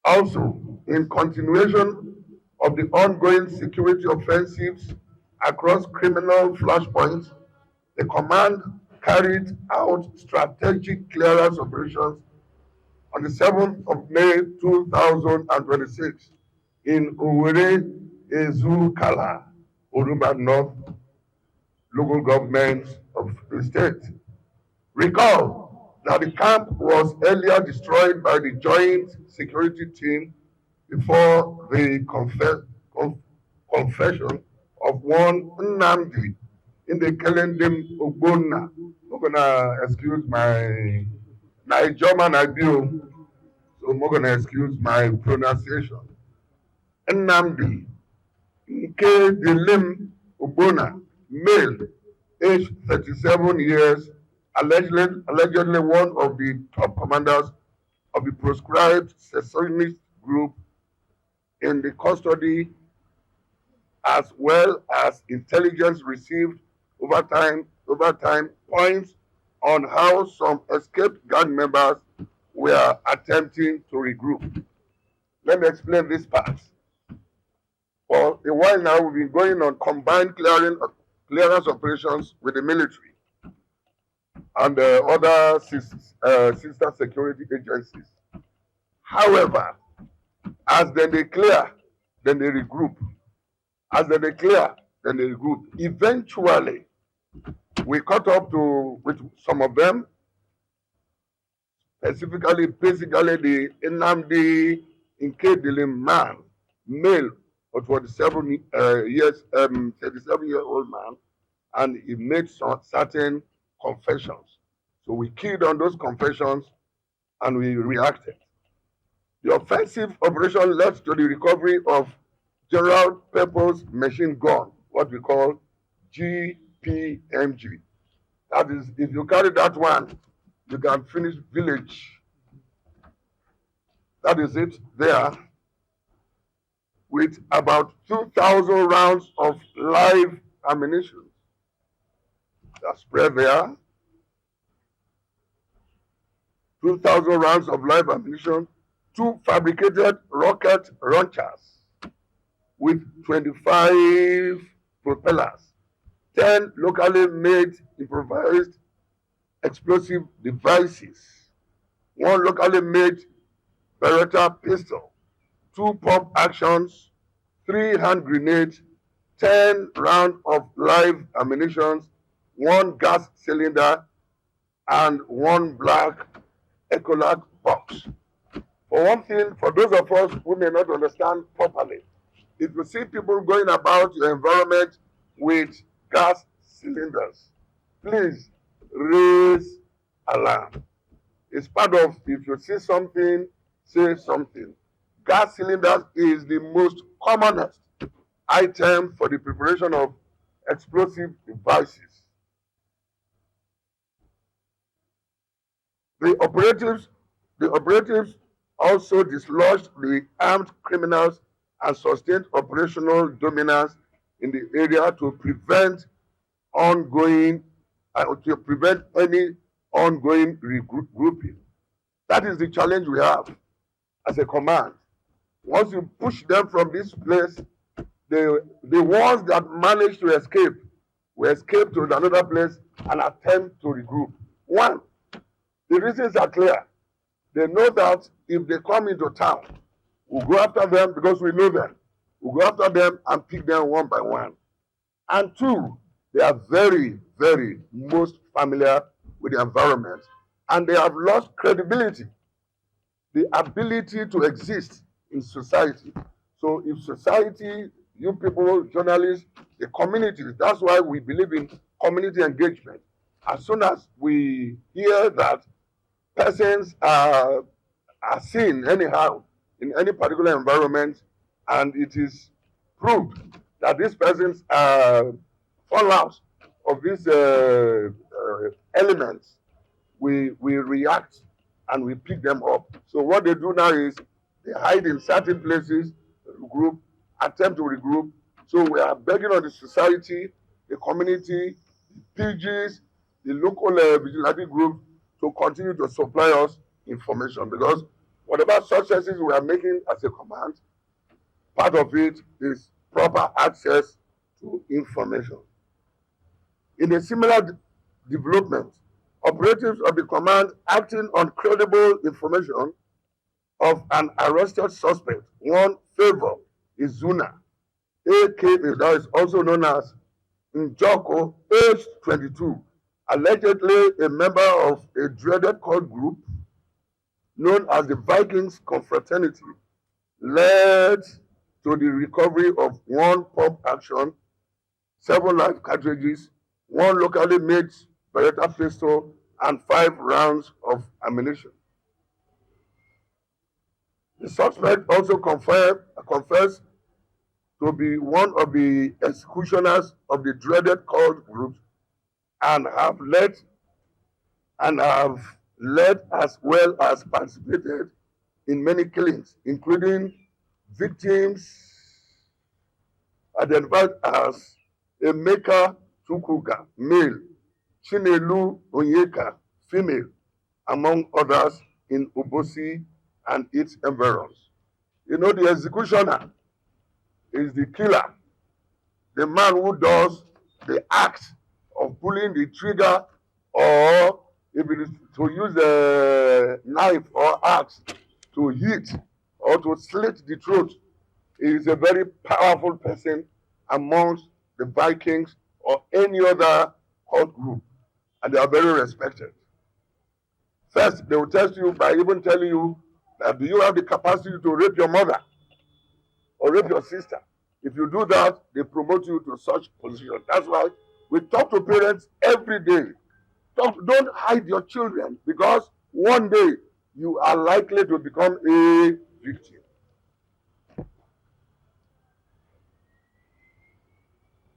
Also, in continuation of the ongoing security offensives across criminal flashpoints, the command carried out strategic clearance operations on the 7th of May 2026 in Owerri, Ezukala, Oruba North local government of the state. Recall that the camp was earlier destroyed by the joint security team before the confession of one Nnamdi in the Kelendem Ogbonna. I'm gonna excuse my German ideal, so I'm gonna excuse my pronunciation. Nnamdi Nke Dilim Ogbonna, male, age 37 years, allegedly one of the top commanders of the proscribed secessionist group in the custody, as well as intelligence received over time points on how some escaped gang members were attempting to regroup. Let me explain this part. For a while now, we've been going on combined clearance operations with the military and other sister security agencies. However, as then they clear, then they regroup. As then they clear, then they regroup. Eventually, we caught up with some of them, basically the Nnamdi Nkedilim man, male of 47 years, 37-year-old man, and he made some certain confessions. So we keyed on those confessions and we reacted. The offensive operation led to the recovery of general purpose machine gun, what we call GPMG. That is, if you carry that one, you can finish village. That is it there, with about 2,000 rounds of live ammunition. That's spread there. 2,000 rounds of live ammunition, 2 fabricated rocket launchers with 25 propellers, 10 locally made improvised explosive devices, 1 locally made Beretta pistol, 2 pump actions, 3 hand grenades, 10 rounds of live ammunition, 1 gas cylinder, and 1 black Ecolac box. For one thing, for those of us who may not understand properly, if you see people going about your environment with gas cylinders, please raise alarm. It's part of, if you see something, say something. Gas cylinders is the most commonest item for the preparation of explosive devices. The operatives also dislodged the armed criminals and sustained operational dominance in the area to prevent any ongoing regrouping. That is the challenge we have as a command. Once you push them from this place, the ones that manage to escape will escape to another place and attempt to regroup. One, the reasons are clear. They know that if they come into town, we'll go after them because we know them. We'll go after them and pick them one by one. And 2, they are very, very most familiar with the environment. And they have lost credibility, the ability to exist in society. So if society, you people, journalists, the communities, that's why we believe in community engagement. As soon as we hear that persons are seen anyhow in any particular environment, and it is proved that these persons are fallout of these elements, we react and we pick them up. So what they do now is they hide in certain places, regroup, attempt to regroup. So we are begging on the society, the community, the PGs, the local vigilante group to continue to supply us information, because Whatever successes we are making as a command, part of it is proper access to information. In a similar development, operatives of the command acting on credible information of an arrested suspect, one Favor Izuna, aka that is also known as Njoko, age 22, allegedly a member of a dreaded cult group known as the Vikings Confraternity, led to the recovery of one pump action, 7 live cartridges, one locally made Beretta pistol, and 5 rounds of ammunition. The suspect also confessed to be one of the executioners of the dreaded cult groups and have led as well as participated in many killings, including victims identified as Emeka Chukwuka, male, Chinelu Onyeka, female, among others in Obosi and its environs. You know, the executioner is the killer, the man who does the act of pulling the trigger, or if it is to use a knife or axe to hit or to slit the throat. He is a very powerful person amongst the Vikings or any other cult group, and they are very respected. First, they will test you by even telling you that do you have the capacity to rape your mother or rape your sister? If you do that, they promote you to such position. That's why we talk to parents every day. Don't hide your children, because one day you are likely to become a victim.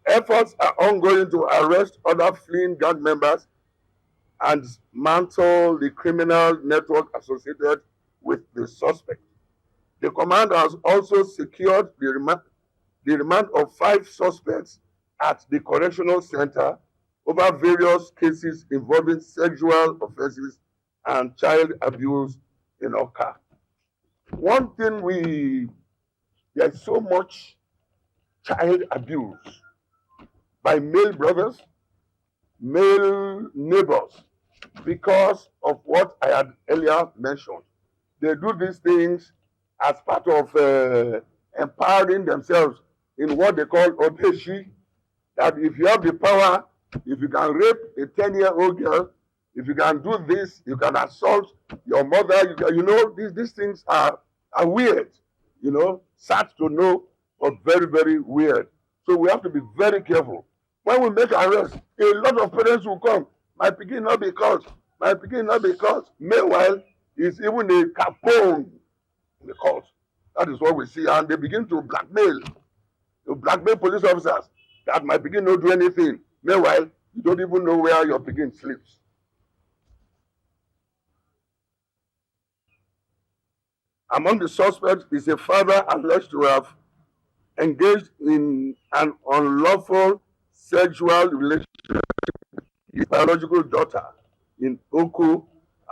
Efforts are ongoing to arrest other fleeing gang members and dismantle the criminal network associated with the suspect. The command has also secured the remand of 5 suspects at the correctional center over various cases involving sexual offenses and child abuse in Oka. One thing there's so much child abuse by male brothers, male neighbors, because of what I had earlier mentioned. They do these things as part of empowering themselves in what they call opeshi, that if you have the power, if you can rape a 10-year-old girl, if you can do this, you can assault your mother, these things are weird, sad to know, but very, very weird. So we have to be very careful. When we make arrests, a lot of parents will come. My pikin not be caught. My pikin not be caught. Meanwhile, it's even a capone in the court. That is what we see. And they begin to blackmail police officers that my pikin not do anything. Meanwhile, you don't even know where your pikin sleeps. Among the suspects is a father alleged to have engaged in an unlawful sexual relationship with his biological daughter in Oku,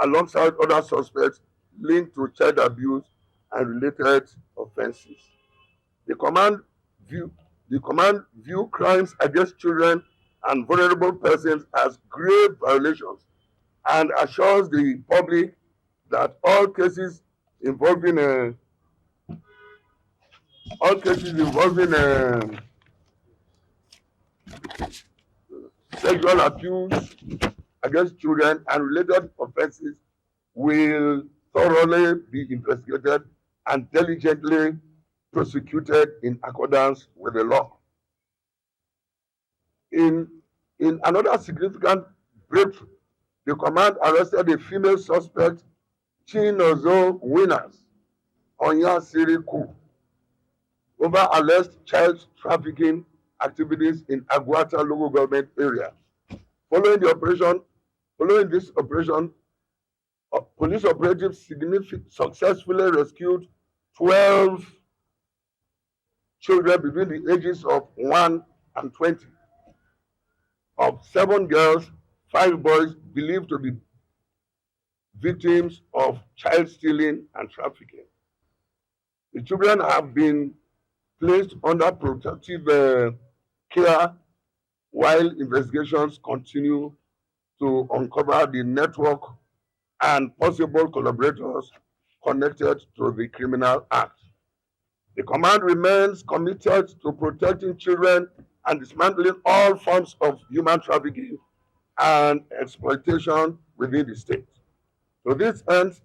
alongside other suspects linked to child abuse and related offenses. The command view crimes against children and vulnerable persons as grave violations and assures the public that all cases involving sexual abuse against children and related offenses will thoroughly be investigated and diligently prosecuted in accordance with the law. In another significant breakthrough, the command arrested a female suspect, Chinozo Winners, Onya Siriku, over alleged child trafficking activities in Aguata local government area. Following this operation, police operatives successfully rescued 12 children between the ages of 1 and 20, of 7 girls, 5 boys believed to be victims of child stealing and trafficking. The children have been placed under protective care while investigations continue to uncover the network and possible collaborators connected to the criminal act. The command remains committed to protecting children and dismantling all forms of human trafficking and exploitation within the state. To this end,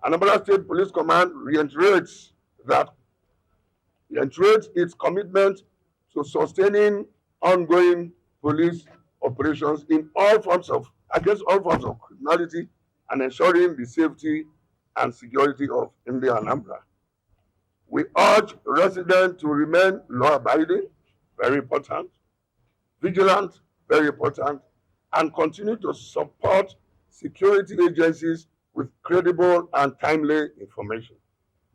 Anambra State Police Command that reiterates its commitment to sustaining ongoing police operations in all forms of against all forms of criminality and ensuring the safety and security of India Anambra. We urge residents to remain law-abiding, very important, vigilant, very important, and continue to support security agencies with credible and timely information.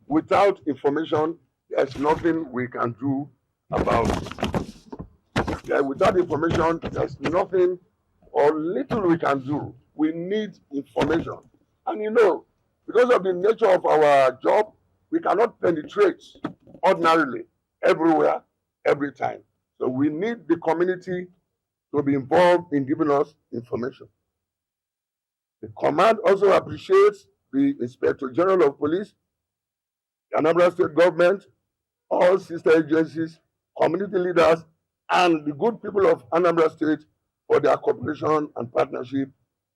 Without information, there's nothing we can do about it. Without information, there's nothing or little we can do. We need information. And because of the nature of our job, we cannot penetrate ordinarily everywhere, every time. So we need the community to be involved in giving us information. The command also appreciates the Inspector General of Police, the Anambra State government, all sister agencies, community leaders, and the good people of Anambra State for their cooperation and partnership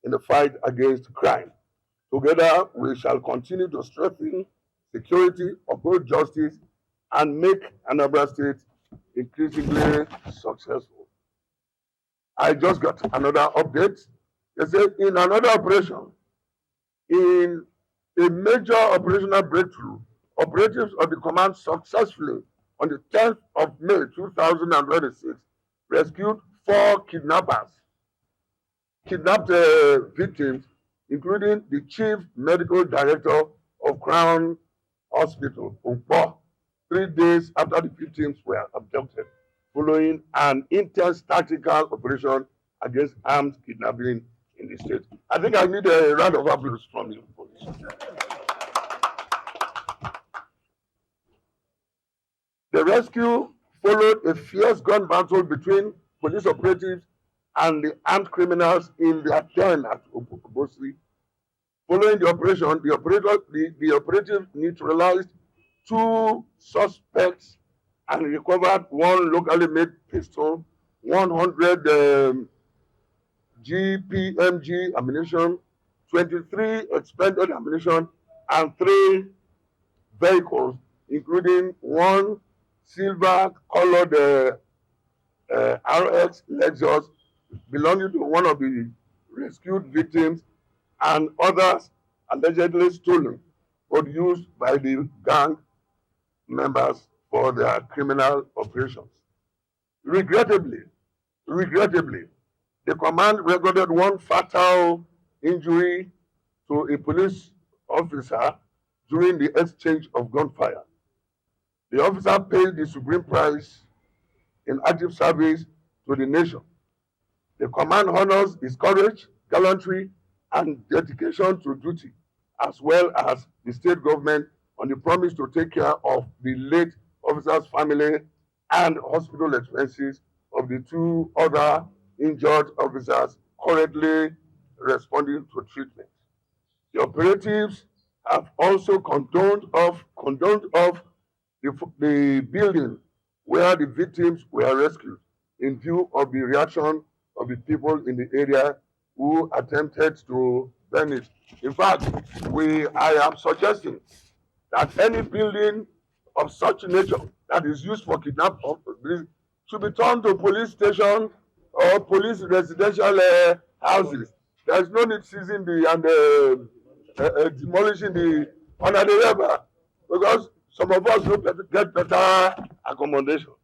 in the fight against crime. Together, we shall continue to strengthen security, uphold justice, and make Anambra State increasingly successful. I just got another update. They said in another operation, in a major operational breakthrough, operatives of the command successfully on the 10th of May 2026 rescued 4 kidnapped victims, including the Chief Medical Director of Crown Hospital, Umpo, 3 days after the victims were abducted, following an intense tactical operation against armed kidnapping in the state. I think I need a round of applause from you, police. The rescue followed a fierce gun battle between police operatives and the armed criminals in their den at Obosi. Following the operation, the operative neutralized 2 suspects and recovered 1 locally made pistol, 100 GPMG ammunition, 23 expended ammunition, and 3 vehicles, including 1 silver-colored RX Lexus belonging to one of the rescued victims, and others allegedly stolen or used by the gang members for their criminal operations. Regrettably, the command recorded 1 fatal injury to a police officer during the exchange of gunfire. The officer paid the supreme price in active service to the nation. The command honors his courage, gallantry, and dedication to duty, as well as the state government on the promise to take care of the late officer's family and hospital expenses of the 2 other injured officers currently responding to treatment. The operatives have also condoned off the building where the victims were rescued in view of the reaction of the people in the area who attempted to burn it. In fact, I am suggesting that any building of such nature that is used for kidnapping should be turned to police station or police residential houses. There is no need seizing demolishing the under the river, because some of us don't get better accommodation.